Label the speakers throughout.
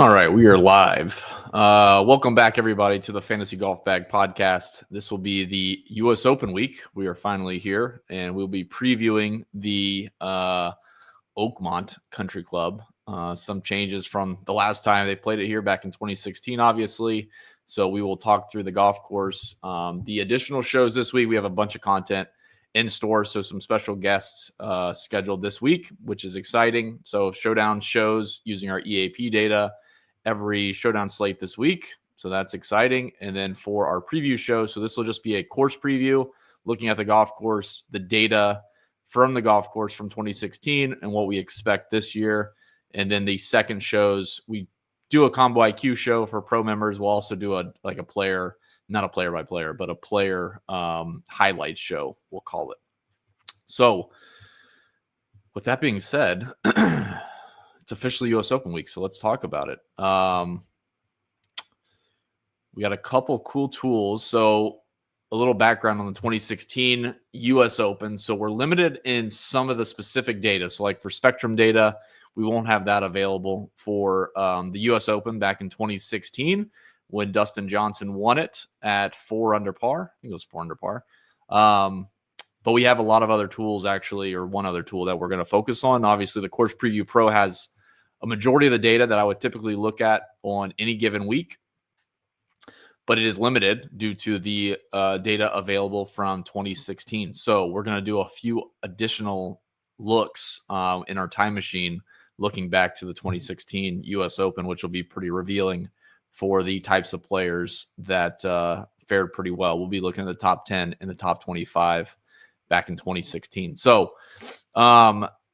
Speaker 1: All right, we are live. Welcome back, everybody, to the Fantasy Golf Bag Podcast. This will be the U.S. Open week. We are finally here, and we'll be previewing the Oakmont Country Club. Some changes from the last time they played it here back in 2016, obviously. So we will talk through the golf course. The additional shows this week, we have a bunch of content in store. So some special guests scheduled this week, which is exciting. So Showdown shows using our EAP data every Showdown slate this week. So that's exciting. And then for our preview show, so this will just be a course preview, looking at the golf course, the data from the golf course from 2016 and what we expect this year. And then the second shows, we do a Combo IQ show for pro members. We'll also do a player, not a player by player, but a player highlight show, we'll call it. So with that being said, it's officially U.S. Open week, so let's talk about it. We got a couple cool tools. So a little background on the 2016 U.S. Open. So we're limited in some of the specific data. So like for Spectrum data, we won't have that available for the U.S. Open back in 2016 when Dustin Johnson won it at 4 under par. I think it was 4 under par. But we have a lot of other tools, actually, or one other tool that we're going to focus on. Obviously, the Course Preview Pro has a majority of the data that I would typically look at on any given week, but it is limited due to the data available from 2016. So we're going to do a few additional looks in our time machine, looking back to the 2016 U.S. Open, which will be pretty revealing for the types of players that fared pretty well. We'll be looking at the top 10 and the top 25 back in 2016. So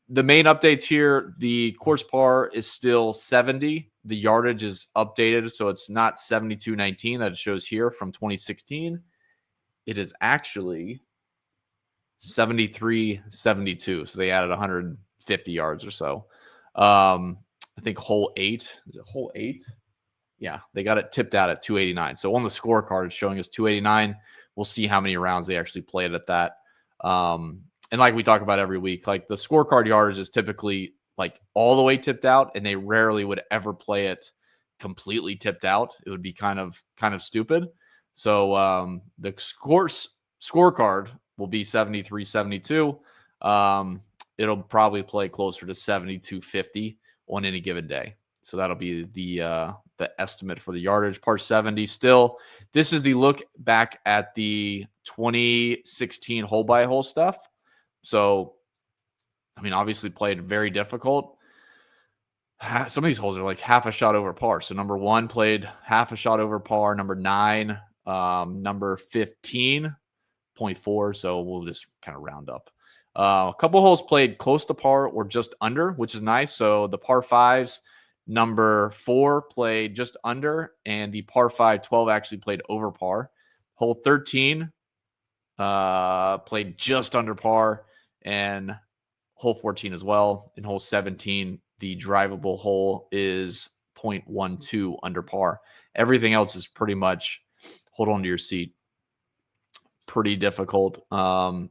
Speaker 1: the main updates here, the course par is still 70. The yardage is updated, so it's not 72.19 that it shows here from 2016. It is actually 73.72. So they added 150 yards or so. I think hole 8. Is it hole 8? Yeah, they got it tipped out at 289. So on the scorecard, it's showing us 289. We'll see how many rounds they actually played at that. And like we talk about every week, like the scorecard yardage is typically like all the way tipped out, and they rarely would ever play it completely tipped out. It would be kind of stupid. So the scorecard will be 73.72. It'll probably play closer to 72.50 on any given day. So that'll be the estimate for the yardage. Par 70 still. This is the look back at the 2016 hole by hole stuff. So, I mean, obviously played very difficult. Some of these holes are like half a shot over par. So number 1 played half a shot over par. Number 9, number 15.4. So we'll just kind of round up. A couple holes played close to par or just under, which is nice. So the par 5s, number 4 played just under, and the par 5 12 actually played over par. Hole 13 played just under par, and hole 14 as well. In hole 17, the drivable hole is 0.12 under par. Everything else is pretty much hold on to your seat. Pretty difficult. We'll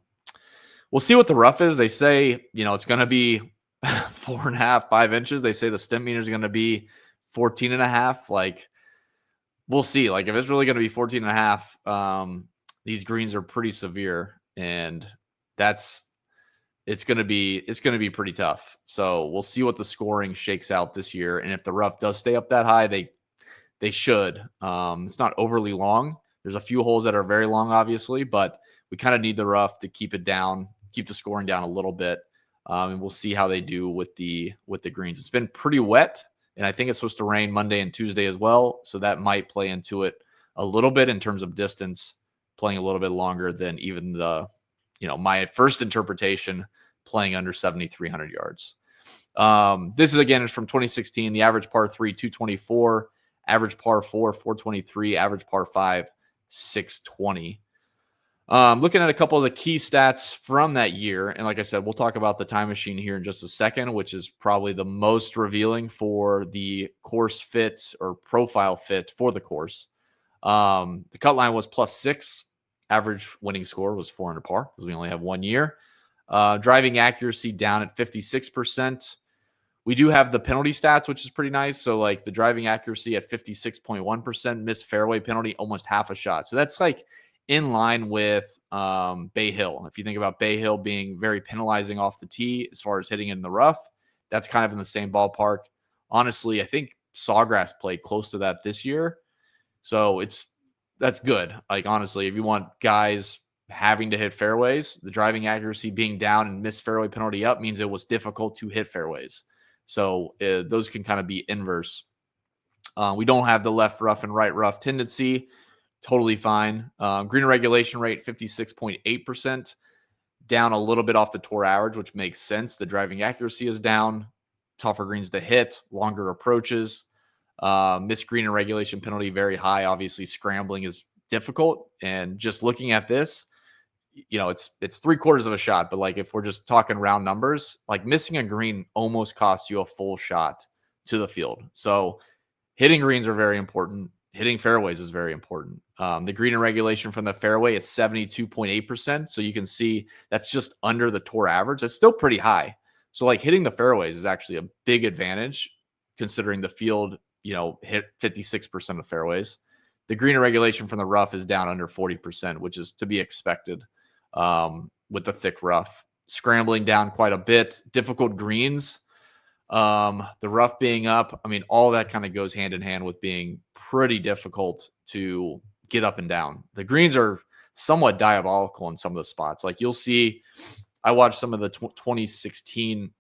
Speaker 1: see what the rough is. They say, it's going to be 4.5, 5 inches. They say the stem meter is going to be 14.5. Like, we'll see. Like, if it's really going to be 14.5, these greens are pretty severe, and it's going to be pretty tough. So we'll see what the scoring shakes out this year. And if the rough does stay up that high, they should. It's not overly long. There's a few holes that are very long, obviously, but we kind of need the rough to keep it down, keep the scoring down a little bit. And we'll see how they do with the greens. It's been pretty wet, and I think it's supposed to rain Monday and Tuesday as well. So that might play into it a little bit in terms of distance, playing a little bit longer than even the, my first interpretation, playing under 7,300 yards. This is from 2016. The average par 3, 224, average par 4, 423, average par 5, 620. Looking at a couple of the key stats from that year, and like I said, we'll talk about the time machine here in just a second, which is probably the most revealing for the course fit or profile fit for the course. The cut line was +6. Average winning score was 4 under par because we only have 1 year. Driving accuracy down at 56%. We do have the penalty stats, which is pretty nice. So like the driving accuracy at 56.1%, missed fairway penalty, almost half a shot. So that's like in line with Bay Hill. If you think about Bay Hill being very penalizing off the tee as far as hitting in the rough, that's kind of in the same ballpark. Honestly, I think Sawgrass played close to that this year. So that's good. Like, honestly, if you want guys having to hit fairways, the driving accuracy being down and missed fairway penalty up means it was difficult to hit fairways. So those can kind of be inverse. We don't have the left rough and right rough tendency. Totally fine. Green regulation rate, 56.8%, down a little bit off the tour average, which makes sense. The driving accuracy is down, tougher greens to hit, longer approaches. Missed green and regulation penalty very high. Obviously, scrambling is difficult. And just looking at this, it's 3/4 of a shot. But like if we're just talking round numbers, like missing a green almost costs you a full shot to the field. So hitting greens are very important. Hitting fairways is very important. The green and regulation from the fairway is 72.8%. So you can see that's just under the tour average. That's still pretty high. So like hitting the fairways is actually a big advantage considering the field, hit 56% of fairways. The green and regulation from the rough is down under 40%, which is to be expected with the thick rough. Scrambling down quite a bit. Difficult greens. The rough being up. I mean, all that kind of goes hand in hand with being pretty difficult to get up and down. The greens are somewhat diabolical in some of the spots. Like you'll see, I watched some of the 2016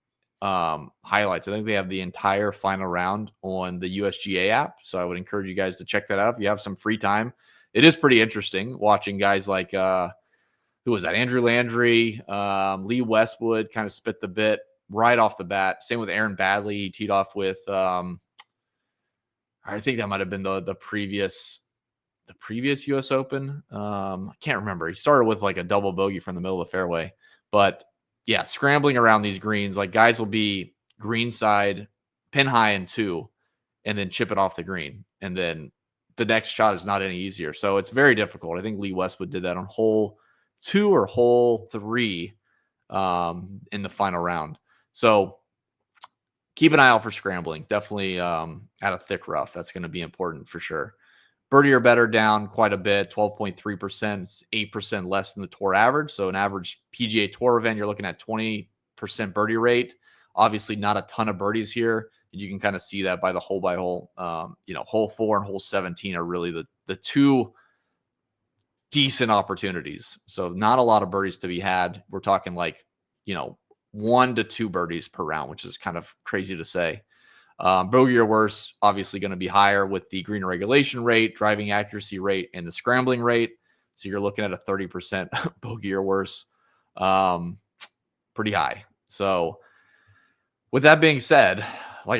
Speaker 1: highlights. I think they have the entire final round on the USGA app. So I would encourage you guys to check that out if you have some free time. It is pretty interesting watching guys like, who was that? Andrew Landry, Lee Westwood kind of spit the bit right off the bat. Same with Aaron Badley. He teed off with, I think that might have been the previous US Open. I can't remember. He started with like a double bogey from the middle of the fairway, but yeah, scrambling around these greens, like guys will be green side, pin high in 2, and then chip it off the green. And then the next shot is not any easier. So it's very difficult. I think Lee Westwood did that on hole 2 or hole 3 in the final round. So keep an eye out for scrambling. Definitely at a thick rough. That's going to be important for sure. Birdie or better down quite a bit, 12.3%. It's 8% less than the tour average. So an average PGA Tour event, you're looking at 20% birdie rate. Obviously not a ton of birdies here. You can kind of see that by the hole by hole. Hole 4 and hole 17 are really the two decent opportunities. So not a lot of birdies to be had. We're talking like, 1 to 2 birdies per round, which is kind of crazy to say. Bogey or worse, obviously going to be higher with the green regulation rate, driving accuracy rate, and the scrambling rate. So you're looking at a 30% bogey or worse. Pretty high. So with that being said, of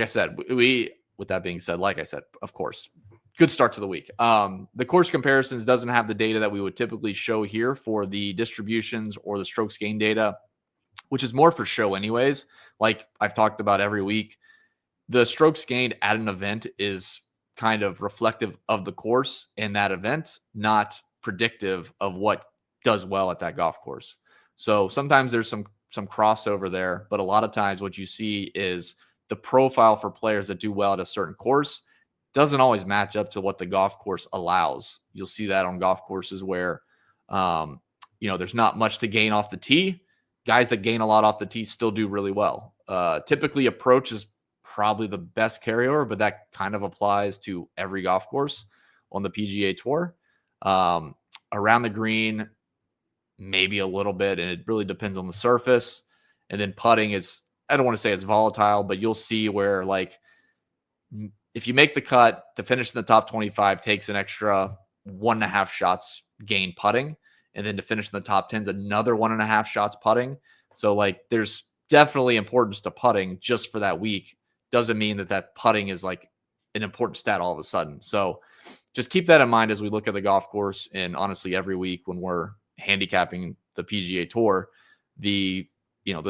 Speaker 1: course, good start to the week. The course comparisons doesn't have the data that we would typically show here for the distributions or the strokes gain data, which is more for show anyways. Like I've talked about every week, the strokes gained at an event is kind of reflective of the course in that event, not predictive of what does well at that golf course. So sometimes there's some crossover there, but a lot of times what you see is the profile for players that do well at a certain course doesn't always match up to what the golf course allows. You'll see that on golf courses where, there's not much to gain off the tee. Guys that gain a lot off the tee still do really well. Typically approach is probably the best carryover, but that kind of applies to every golf course on the PGA Tour. Around the green, maybe a little bit, and it really depends on the surface. And then putting is, I don't want to say it's volatile, but you'll see where like if you make the cut to finish in the top 25 takes an extra 1.5 shots gained putting, and then to finish in the top 10 is another 1.5 shots putting. So like there's definitely importance to putting just for that week. Doesn't mean that putting is like an important stat all of a sudden. So just keep that in mind as we look at the golf course. And honestly, every week when we're handicapping the PGA Tour, the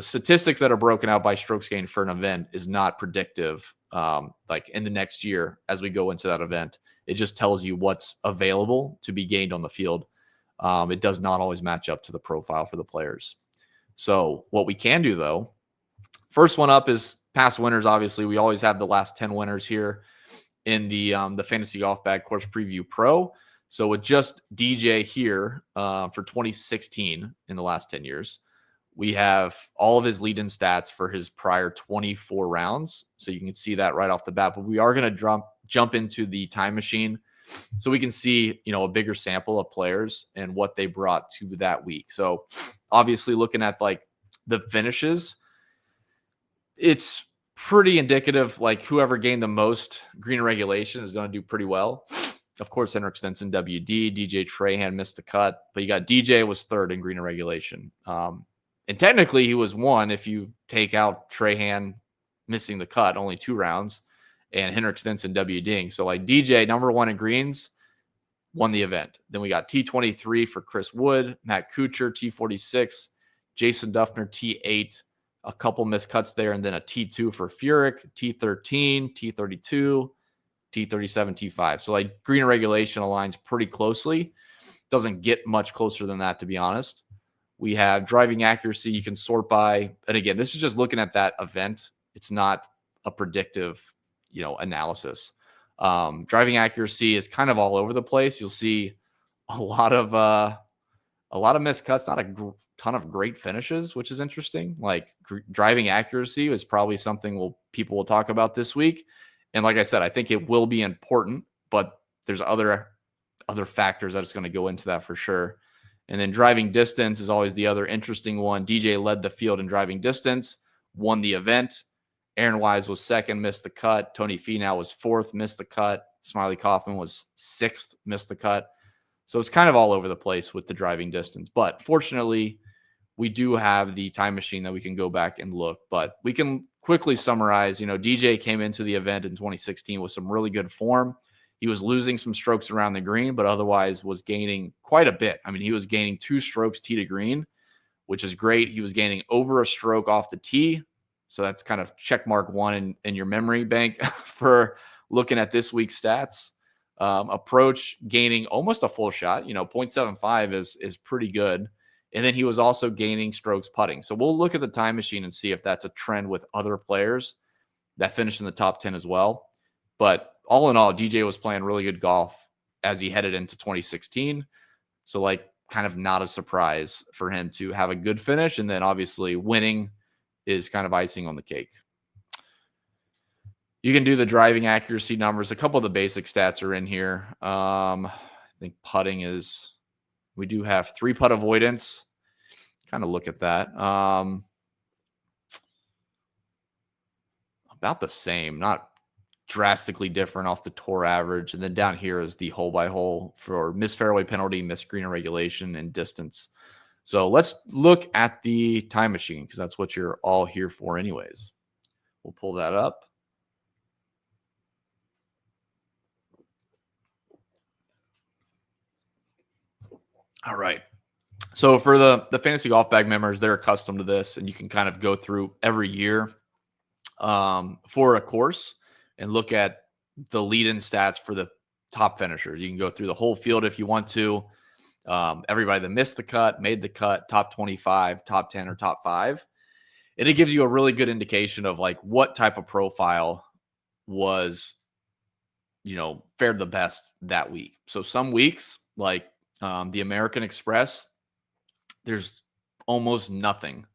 Speaker 1: statistics that are broken out by strokes gained for an event is not predictive. Like in the next year, as we go into that event, it just tells you what's available to be gained on the field. It does not always match up to the profile for the players. So what we can do though, first one up is past winners, obviously, we always have the last 10 winners here in the Fantasy Golf Bag Course Preview Pro. So with just DJ here for 2016 in the last 10 years, we have all of his lead-in stats for his prior 24 rounds. So you can see that right off the bat. But we are going to jump into the time machine so we can see, a bigger sample of players and what they brought to that week. So obviously looking at like the finishes, it's pretty indicative. Like whoever gained the most green regulation is going to do pretty well. Of course, Henrik Stenson, WD, DJ Trahan missed the cut, but you got DJ was third in green regulation. And technically he was one if you take out Trahan missing the cut, only 2 rounds, and Henrik Stenson WDing. So like DJ, number 1 in greens, won the event. Then we got T23 for Chris Wood, Matt Kuchar, T46, Jason Duffner, T8, a couple missed cuts there, and then a T2 for Furyk, T13, T32, T37, T5. So like green regulation aligns pretty closely. Doesn't get much closer than that, to be honest. We have driving accuracy you can sort by. And again, this is just looking at that event. It's not a predictive, analysis. Driving accuracy is kind of all over the place. You'll see a lot of missed cuts, not a ton of great finishes, which is interesting. Like driving accuracy is probably something people will talk about this week. And like I said, I think it will be important, but there's other factors that is going to go into that for sure. And then driving distance is always the other interesting one. DJ led the field in driving distance, won the event. Aaron Wise was second, missed the cut. Tony Finau was fourth, missed the cut. Smiley Kaufman was sixth, missed the cut. So it's kind of all over the place with the driving distance. But fortunately, we do have the time machine that we can go back and look. But we can quickly summarize, DJ came into the event in 2016 with some really good form. He was losing some strokes around the green, but otherwise was gaining quite a bit. I mean, he was gaining 2 strokes tee to green, which is great. He was gaining over a stroke off the tee. So that's kind of check mark 1 in your memory bank for looking at this week's stats. Approach gaining almost a full shot, 0.75 is pretty good. And then he was also gaining strokes putting. So we'll look at the time machine and see if that's a trend with other players that finished in the top 10 as well. But all in all, DJ was playing really good golf as he headed into 2016. So like kind of not a surprise for him to have a good finish. And then obviously winning is kind of icing on the cake. You can do the driving accuracy numbers. A couple of the basic stats are in here. I think putting is, we do have 3 putt avoidance. Kind of look at that. About the same, not drastically different off the tour average. And then down here is the hole by hole for missed fairway penalty, missed green regulation, and distance. So let's look at the time machine because that's what you're all here for anyways. We'll pull that up. All right. So for the Fantasy Golf Bag members, they're accustomed to this, and you can kind of go through every year for a course and look at the lead-in stats for the top finishers. You can go through the whole field if you want to. Everybody that missed the cut, made the cut, top 25, top 10, or top 5. And it gives you a really good indication of like what type of profile was, fared the best that week. So some weeks, like the American Express, there's almost nothing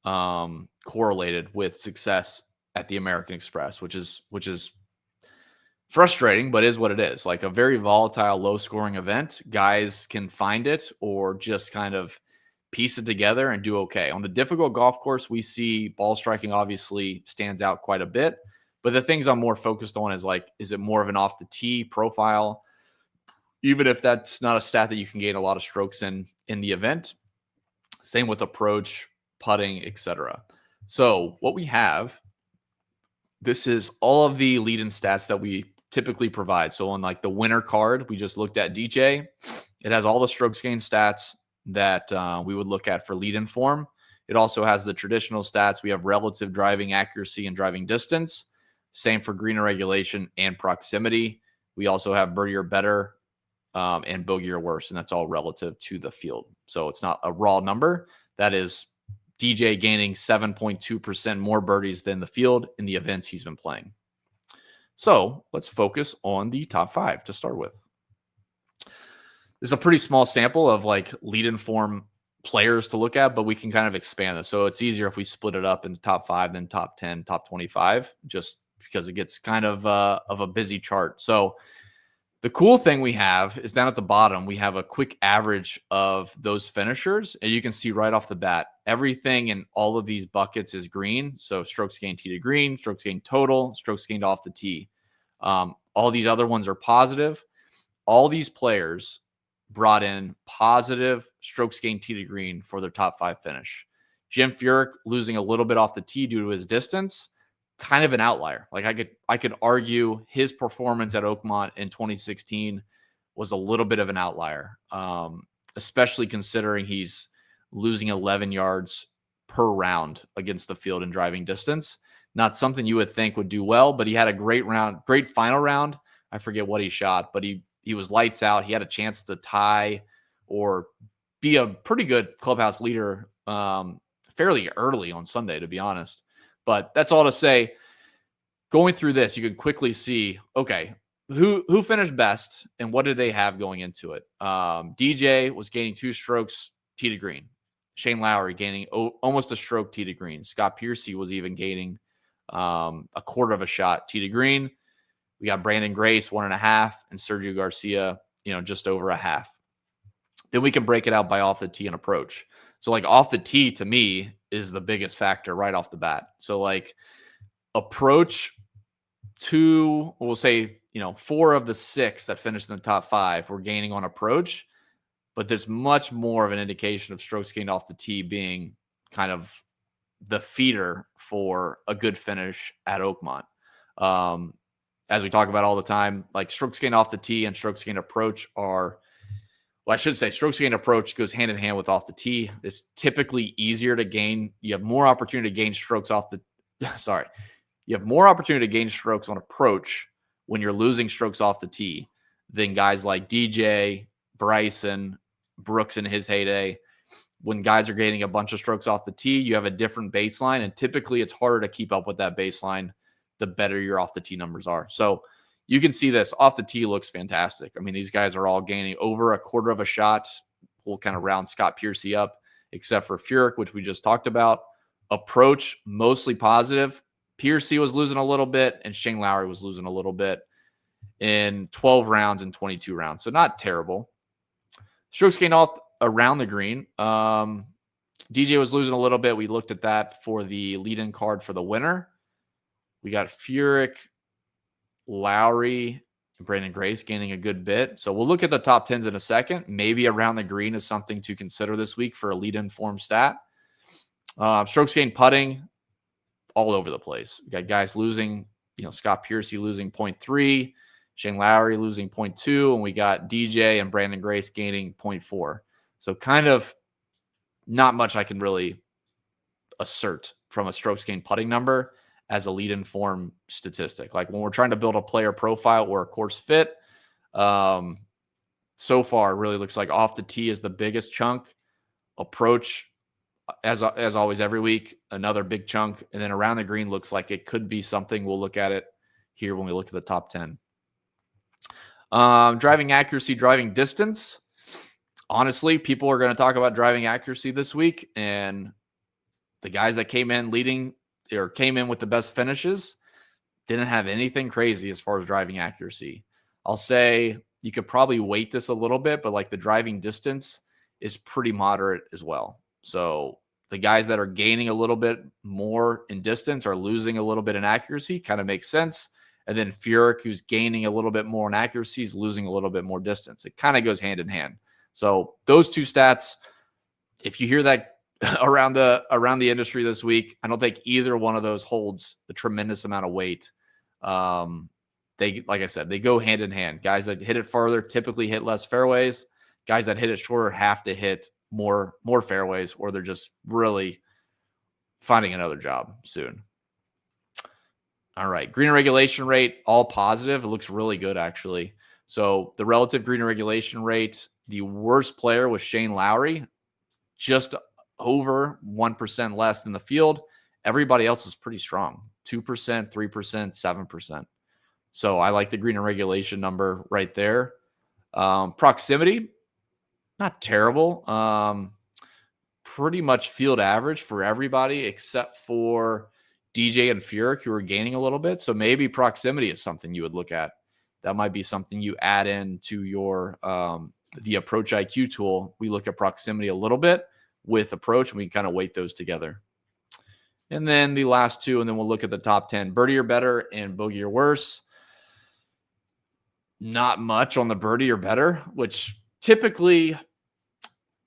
Speaker 1: correlated with success at the American Express, which is frustrating, but is what it is. Like a very volatile, low-scoring event. Guys can find it or just kind of piece it together and do okay. On the difficult golf course, we see ball striking obviously stands out quite a bit. But the things I'm more focused on is like, is it more of an off-the-tee profile? Even if that's not a stat that you can gain a lot of strokes in the event. Same with approach, putting, etc. So what we have, this is all of the lead-in stats that we typically provide. So on like the winner card, we just looked at DJ. It has all the strokes gained stats that we would look at for lead-in form. It also has the traditional stats. We have relative driving accuracy and driving distance. Same for green regulation and proximity. We also have birdie or better and bogey or worse, and that's all relative to the field. So it's not a raw number. That is DJ gaining 7.2% more birdies than the field in the events he's been playing. So let's focus on the top 5 to start with. This is a pretty small sample of like lead-in form players to look at, but we can kind of expand this. So it's easier if we split it up into top 5, then top 10, top 25, just because it gets kind of a busy chart. So the cool thing we have is down at the bottom, we have a quick average of those finishers. And you can see right off the bat, everything in all of these buckets is green. So strokes gained tee to green, strokes gained total, strokes gained off the tee. All these other ones are positive. All these players brought in positive strokes gained tee to green for their top 5 finish. Jim Furyk losing a little bit off the tee due to his distance, kind of an outlier. Like I could argue his performance at Oakmont in 2016 was a little bit of an outlier, especially considering he's losing 11 yards per round against the field in driving distance. Not something you would think would do well, but he had a great round, great final round. I forget what he shot, but he was lights out. He had a chance to tie or be a pretty good clubhouse leader fairly early on Sunday, to be honest. But that's all to say, going through this, you can quickly see, okay, who finished best and what did they have going into it? DJ was gaining 2 strokes tee to green. Shane Lowry gaining almost a stroke tee to green. Scott Piercy was even gaining a quarter of a shot tee to green. We got Brandon Grace 1.5 and Sergio Garcia, just over a half. Then we can break it out by off the tee and approach. So like off the tee to me is the biggest factor right off the bat. So like approach to, we'll say, 4 of the 6 that finished in the top 5 were gaining on approach, but there's much more of an indication of strokes gained off the tee being kind of the feeder for a good finish at Oakmont. As we talk about all the time, like strokes gained off the tee and strokes gained approach are, well, I should say strokes gained approach goes hand in hand with off the tee. It's typically easier to gain. You have more opportunity to gain strokes off the, you have more opportunity to gain strokes on approach when you're losing strokes off the tee than guys like DJ, Bryson, Brooks in his heyday. When guys are gaining a bunch of strokes off the tee, you have a different baseline, and typically it's harder to keep up with that baseline the better your off the tee numbers are. So you can see this off the tee looks fantastic. I mean, these guys are all gaining over a quarter of a shot. We'll kind of round Scott Piercy up, except for Furyk, which we just talked about. Approach, mostly positive. Piercy was losing a little bit, and Shane Lowry was losing a little bit in 12 rounds and 22 rounds. So not terrible. Strokes gained off around the green. DJ was losing a little bit. We looked at that for the lead-in card for the winner. We got Furyk, Lowry, and Brandon Grace gaining a good bit. So we'll look at the top 10s in a second. Maybe around the green is something to consider this week for a lead-in form stat. Strokes gained putting, all over the place. We got guys losing, Scott Piercy losing 0.3, Shane Lowry losing 0.2, and we got DJ and Brandon Grace gaining 0.4. So kind of not much I can really assert from a strokes gained putting number as a lead-in form statistic. Like when we're trying to build a player profile or a course fit, so far it really looks like off the tee is the biggest chunk. Approach, as always, every week, another big chunk. And then around the green looks like it could be something. We'll look at it here when we look at the top 10. Driving accuracy, driving distance. Honestly, people are going to talk about driving accuracy this week. And the guys that came in leading or came in with the best finishes didn't have anything crazy as far as driving accuracy. I'll say you could probably weight this a little bit, but like the driving distance is pretty moderate as well. So the guys that are gaining a little bit more in distance are losing a little bit in accuracy, kind of makes sense. And then Furyk, who's gaining a little bit more in accuracy, is losing a little bit more distance. It kind of goes hand in hand. So those two stats, if you hear that around the industry this week, I don't think either one of those holds a tremendous amount of weight. They, like I said, they go hand in hand. Guys that hit it farther typically hit less fairways. Guys that hit it shorter have to hit more fairways, or they're just really finding another job soon. All right. Green regulation rate, all positive. It looks really good, actually. So the relative green regulation rate, the worst player was Shane Lowry, just over 1% less than the field. Everybody else is pretty strong, 2%, 3%, 7%. So I like the green and regulation number right there. Proximity, not terrible. Pretty much field average for everybody except for DJ and Furyk, who are gaining a little bit. So maybe proximity is something you would look at. That might be something you add into your the approach IQ tool. We look at proximity a little bit with approach, and we kind of weight those together. And then the last two, and then we'll look at the top 10. Birdie or better and bogey or worse. Not much on the birdie or better, which typically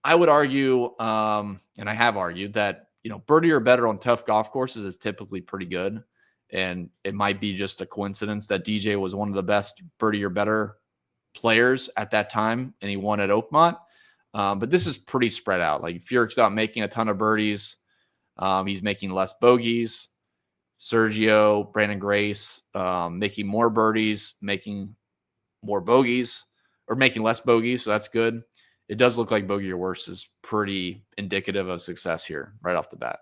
Speaker 1: I would argue, and I have argued that, birdie or better on tough golf courses is typically pretty good. And it might be just a coincidence that DJ was one of the best birdie or better players at that time, and he won at Oakmont. But this is pretty spread out. Like Furyk's not making a ton of birdies. He's making less bogeys. Sergio, Brandon Grace, making more birdies, making more bogeys, or making less bogeys. So that's good. It does look like bogey or worse is pretty indicative of success here right off the bat.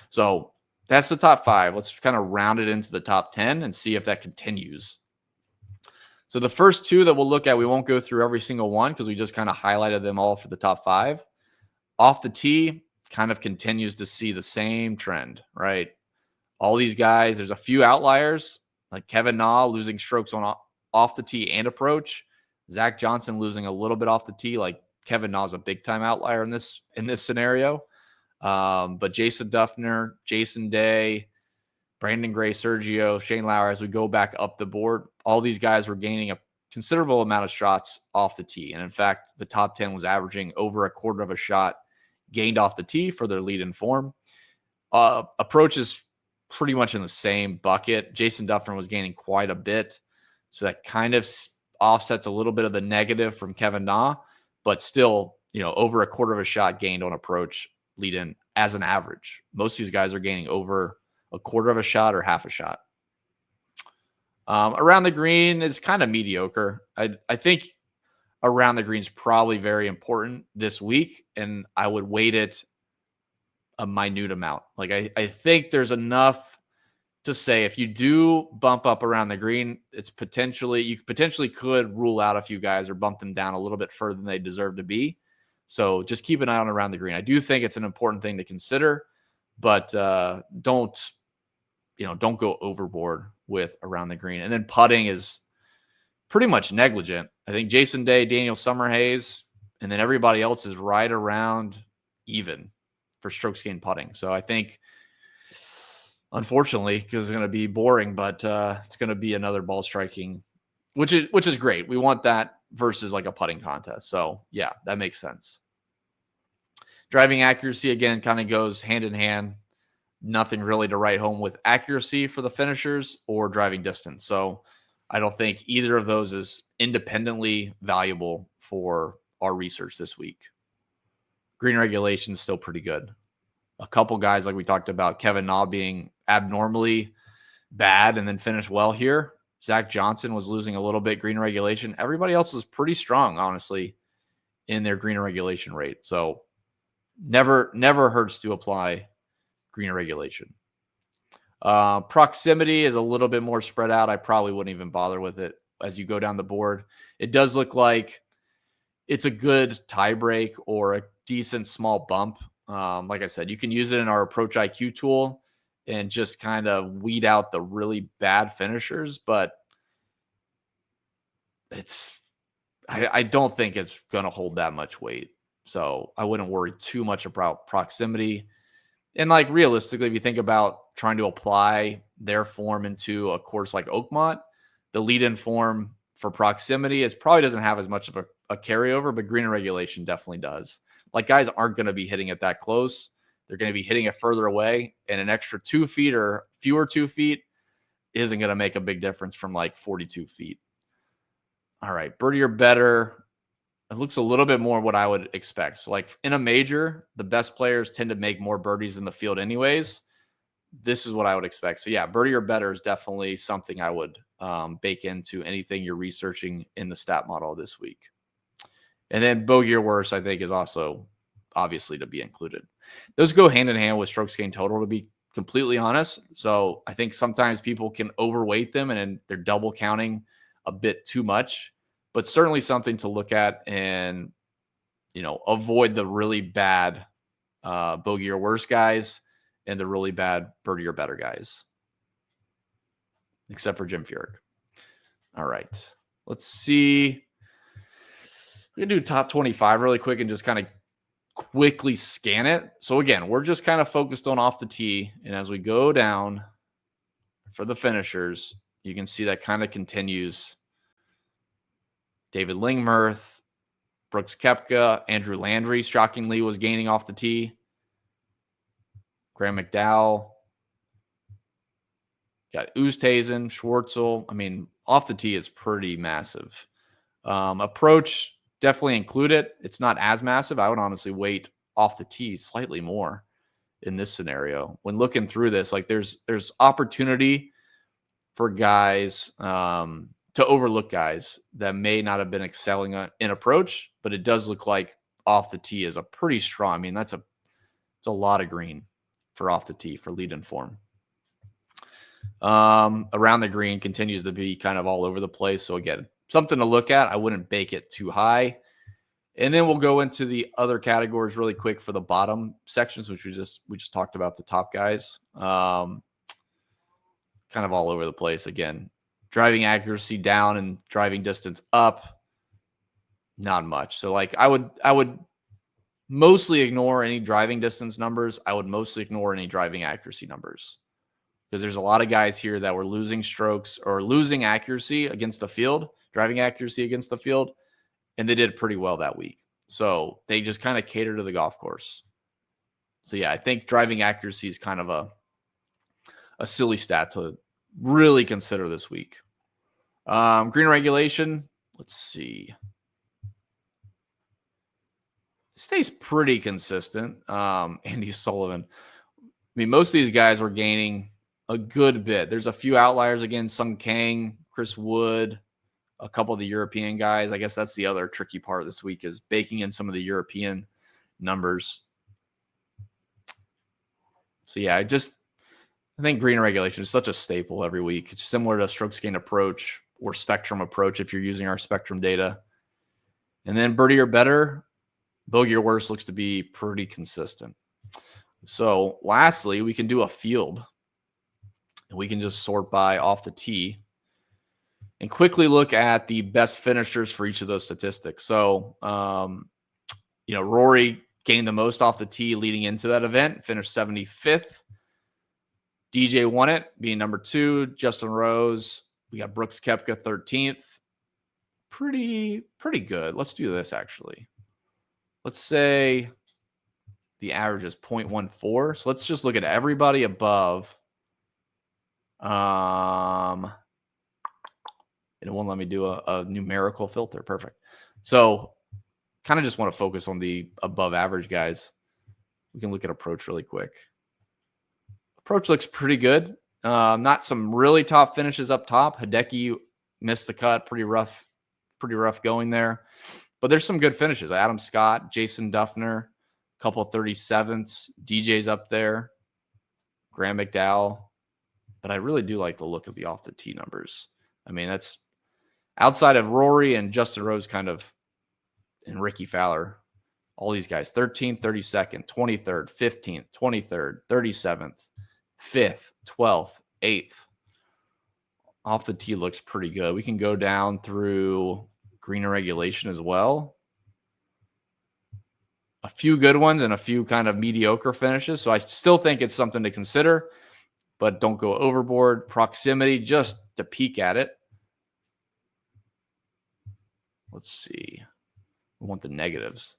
Speaker 1: So that's the top 5. Let's kind of round it into the top 10 and see if that continues. So the first 2 that we'll look at, we won't go through every single one because we just kind of highlighted them all for the top 5. Off the tee kind of continues to see the same trend, right? All these guys, there's a few outliers, like Kevin Na losing strokes on off the tee and approach. Zach Johnson losing a little bit off the tee, like Kevin Na is a big time outlier in this scenario. But Jason Duffner, Jason Day, Brandon Gray, Sergio, Shane Lowry, as we go back up the board, all these guys were gaining a considerable amount of shots off the tee. And in fact, the top 10 was averaging over a quarter of a shot gained off the tee for their lead in form. Approach is pretty much in the same bucket. Jason Duffner was gaining quite a bit. So that kind of offsets a little bit of the negative from Kevin Na, but still, over a quarter of a shot gained on approach lead in as an average. Most of these guys are gaining over a quarter of a shot or half a shot. Around the green is kind of mediocre. I think around the green is probably very important this week, and I would weight it a minute amount. Like I think there's enough to say if you do bump up around the green, you potentially could rule out a few guys or bump them down a little bit further than they deserve to be. So just keep an eye on around the green. I do think it's an important thing to consider, but don't go overboard with around the green. And then putting is pretty much negligent. I think Jason Day, Daniel Summerhays, and then everybody else is right around even for strokes gained putting. So I think, unfortunately, because it's going to be boring, but it's going to be another ball striking, which is great. We want that versus like a putting contest. So yeah, that makes sense. Driving accuracy, again, kind of goes hand in hand. Nothing really to write home with accuracy for the finishers or driving distance. So I don't think either of those is independently valuable for our research this week. Green regulation is still pretty good. A couple guys, like we talked about, Kevin Na being abnormally bad and then finished well here. Zach Johnson was losing a little bit green regulation. Everybody else was pretty strong, honestly, in their green regulation rate. So never hurts to apply green regulation. Proximity is a little bit more spread out. I probably wouldn't even bother with it as you go down the board. It does look like it's a good tie break or a decent small bump. Like I said, you can use it in our approach IQ tool and just kind of weed out the really bad finishers, but I don't think it's going to hold that much weight. So I wouldn't worry too much about proximity. And like realistically, if you think about trying to apply their form into a course like Oakmont, the lead-in form for proximity probably doesn't have as much of a carryover, but green regulation definitely does. Like guys aren't going to be hitting it that close. They're going to be hitting it further away, and an extra 2 feet or fewer 2 feet isn't going to make a big difference from like 42 feet. All right, birdie or better. It looks a little bit more what I would expect. So like in a major, the best players tend to make more birdies in the field anyways. This is what I would expect. So yeah, birdie or better is definitely something I would bake into anything you're researching in the stat model this week. And then bogey or worse, I think, is also obviously to be included. Those go hand in hand with strokes gained total, to be completely honest. So I think sometimes people can overweight them and they're double counting a bit too much, but certainly something to look at and, avoid the really bad bogey or worse guys and the really bad birdie or better guys, except for Jim Furyk. All right. Let's see. We can do top 25 really quick and just kind of quickly scan it. So again, we're just kind of focused on off the tee. And as we go down for the finishers, you can see that kind of continues. David Lingmerth, Brooks Koepka, Andrew Landry, shockingly, was gaining off the tee. Graham McDowell. Got Oosthuizen, Schwartzel. I mean, off the tee is pretty massive. Approach, definitely include it. It's not as massive. I would honestly wait off the tee slightly more in this scenario. When looking through this, like there's opportunity for guys to overlook guys that may not have been excelling in approach, but it does look like off the tee is a pretty strong. I mean, it's a lot of green for off the tee for lead and form. Around the green continues to be kind of all over the place. So again, something to look at. I wouldn't bake it too high. And then we'll go into the other categories really quick for the bottom sections, which we just talked about the top guys. Kind of all over the place again. Driving accuracy down and driving distance up, not much. So like I would mostly ignore any driving distance numbers. I would mostly ignore any driving accuracy numbers, because there's a lot of guys here that were losing strokes or losing accuracy against the field, driving accuracy against the field, and they did pretty well that week. So they just kind of cater to the golf course. So yeah, I think driving accuracy is kind of a silly stat to really consider this week. Green regulation, let's see. Stays pretty consistent. Andy Sullivan. I mean, most of these guys were gaining a good bit. There's a few outliers again. Sung Kang, Chris Wood, a couple of the European guys. I guess that's the other tricky part this week, is baking in some of the European numbers. So yeah, I think green regulation is such a staple every week. It's similar to strokes gained approach or spectrum approach if you're using our spectrum data. And then birdie or better, bogey or worse looks to be pretty consistent. So lastly, we can do a field. And we can just sort by off the tee and quickly look at the best finishers for each of those statistics. So, Rory gained the most off the tee leading into that event, finished 75th. DJ won it, being number 2. Justin Rose, we got Brooks Koepka 13th. Pretty good. Let's do this actually. Let's say the average is 0.14. So let's just look at everybody above. And it won't let me do a numerical filter. Perfect. So kind of just want to focus on the above average guys. We can look at approach really quick. Approach looks pretty good. Not some really top finishes up top. Hideki missed the cut. Pretty rough going there. But there's some good finishes. Adam Scott, Jason Duffner, a couple of 37ths. DJ's up there. Graham McDowell. But I really do like the look of the off the tee numbers. I mean, that's outside of Rory and Justin Rose and Ricky Fowler. All these guys, 13th, 32nd, 23rd, 15th, 23rd, 37th, 5th, 12th, 8th. Off the tee looks pretty good. We can go down through green and regulation as well. A few good ones and a few kind of mediocre finishes. So I still think it's something to consider, but don't go overboard. Proximity, just to peek at it. Let's see. We want the negatives.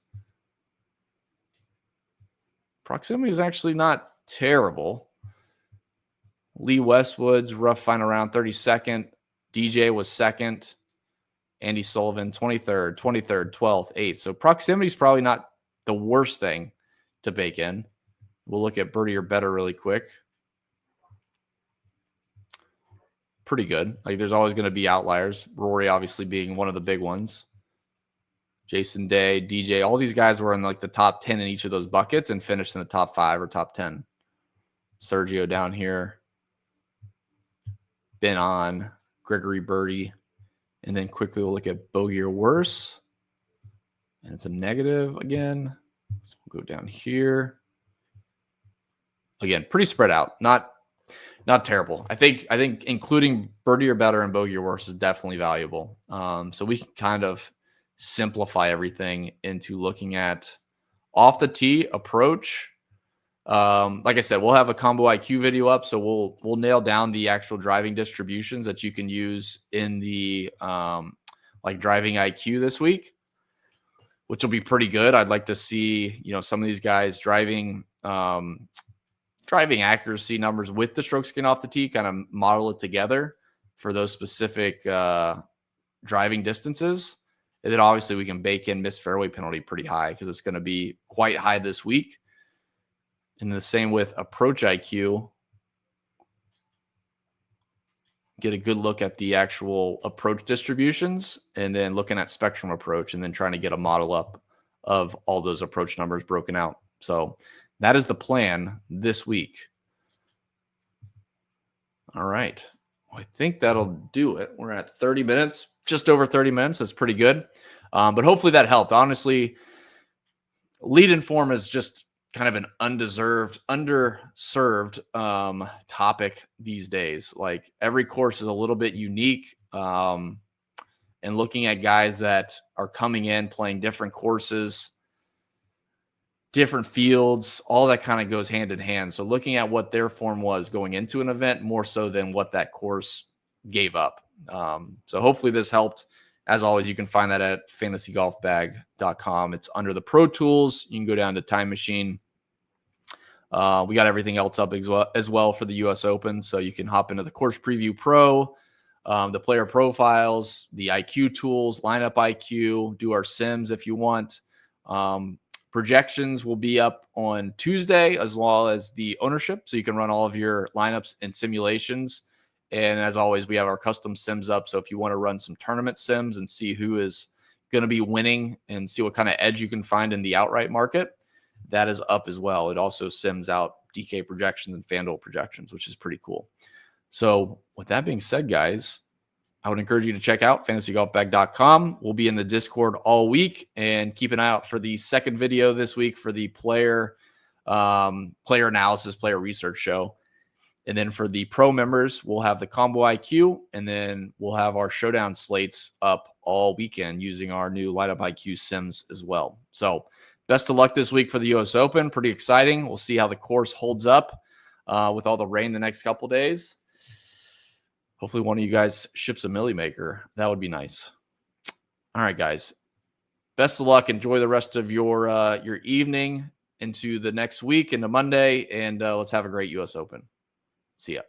Speaker 1: Proximity is actually not terrible. Lee Westwood's rough final round, 32nd. DJ was 2nd. Andy Sullivan, 23rd, 12th, 8th. So proximity is probably not the worst thing to bake in. We'll look at birdie or better really quick. Pretty good. Like there's always going to be outliers. Rory obviously being one of the big ones. Jason Day, DJ, all these guys were in like the top 10 in each of those buckets and finished in the top 5 or top 10. Sergio down here. Been on. Gregory Birdie. And then quickly we'll look at bogey or worse. And it's a negative again. So we'll go down here. Again, pretty spread out. Not terrible. I think including birdie or better and bogey or worse is definitely valuable. So we can kind of simplify everything into looking at off the tee approach. Like I said, we'll have a combo IQ video up, so we'll nail down the actual driving distributions that you can use in the like driving IQ this week, which will be pretty good. I'd like to see some of these guys driving accuracy numbers with the stroke skin off the tee, kind of model it together for those specific driving distances. And then obviously we can bake in missed fairway penalty pretty high because it's going to be quite high this week. And the same with approach IQ. Get a good look at the actual approach distributions and then looking at spectrum approach and then trying to get a model up of all those approach numbers broken out. So that is the plan this week. All right. I think that'll do it. We're at 30 minutes, just over 30 minutes. That's pretty good. But hopefully that helped. Honestly, lead in form is just kind of an underserved topic these days. Like every course is a little bit unique. And looking at guys that are coming in, playing different courses, different fields, all that kind of goes hand in hand. So looking at what their form was going into an event more so than what that course gave up. So hopefully this helped. As always, you can find that at fantasygolfbag.com. It's under the Pro Tools. You can go down to Time Machine. We got everything else up as well for the U.S. Open. So you can hop into the Course Preview Pro, the player profiles, the IQ tools, lineup IQ, do our sims if you want. Projections will be up on Tuesday as well as the ownership. So you can run all of your lineups and simulations. And as always, we have our custom sims up. So if you want to run some tournament sims and see who is going to be winning and see what kind of edge you can find in the outright market, that is up as well. It also sims out DK projections and FanDuel projections, which is pretty cool. So with that being said, guys, I would encourage you to check out fantasygolfbag.com. We'll be in the Discord all week and keep an eye out for the second video this week for the player analysis, player research show. And then for the pro members, we'll have the combo IQ, and then we'll have our showdown slates up all weekend using our new lineup IQ sims as well. So best of luck this week for the U.S. Open. Pretty exciting. We'll see how the course holds up with all the rain the next couple days. Hopefully one of you guys ships a Millie Maker. That would be nice. All right, guys. Best of luck. Enjoy the rest of your evening into the next week, into Monday, and let's have a great U.S. Open. See ya.